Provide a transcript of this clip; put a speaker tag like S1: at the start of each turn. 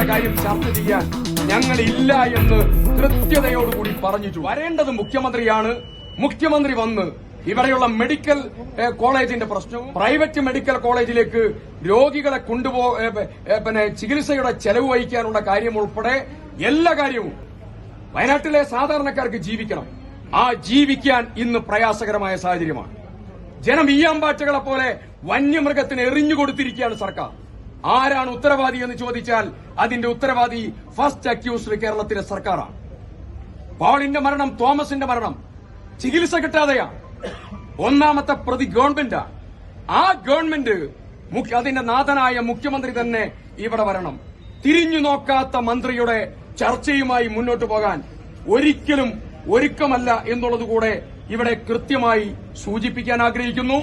S1: നിങ്ങളുടെ കാര്യം ചർച്ച ചെയ്യാൻ ഞങ്ങളില്ല എന്ന് കൃത്യതയോടുകൂടി പറഞ്ഞു. വരേണ്ടത് മുഖ്യമന്ത്രിയാണ്. മുഖ്യമന്ത്രി വന്ന് ഇവിടെയുള്ള മെഡിക്കൽ കോളേജിന്റെ പ്രശ്നവും പ്രൈവറ്റ് മെഡിക്കൽ കോളേജിലേക്ക് രോഗികളെ ചികിത്സയുടെ ചെലവ് വഹിക്കാനുള്ള കാര്യം ഉൾപ്പെടെ എല്ലാ കാര്യവും വയനാട്ടിലെ സാധാരണക്കാർക്ക് ജീവിക്കണം. ആ ജീവിക്കാൻ ഇന്ന് പ്രയാസകരമായ സാഹചര്യമാണ്. ജനം ഈയാമ്പാറ്റകളെ പോലെ വന്യമൃഗത്തിന് എറിഞ്ഞുകൊടുത്തിരിക്കുകയാണ് സർക്കാർ. ആരാണ് ഉത്തരവാദി എന്ന് ചോദിച്ചാൽ അതിന്റെ ഉത്തരവാദി ഫസ്റ്റ് അക്യൂസ്ഡ് കേരളത്തിലെ സർക്കാരാണ്. പോളിന്റെ മരണം, തോമസിന്റെ മരണം ചികിത്സ കിട്ടാതെയാണ്. ഒന്നാമത്തെ പ്രതി ഗവൺമെന്റാണ്. ആ ഗവൺമെന്റ് അതിന്റെ നാഥനായ മുഖ്യമന്ത്രി തന്നെ ഇവിടെ വരണം. തിരിഞ്ഞു നോക്കാത്ത മന്ത്രിയുടെ ചർച്ചയുമായി മുന്നോട്ടു പോകാൻ ഒരിക്കലും ഒരുക്കമല്ല എന്നുള്ളതുകൂടെ ഇവിടെ കൃത്യമായി സൂചിപ്പിക്കാൻ ആഗ്രഹിക്കുന്നു.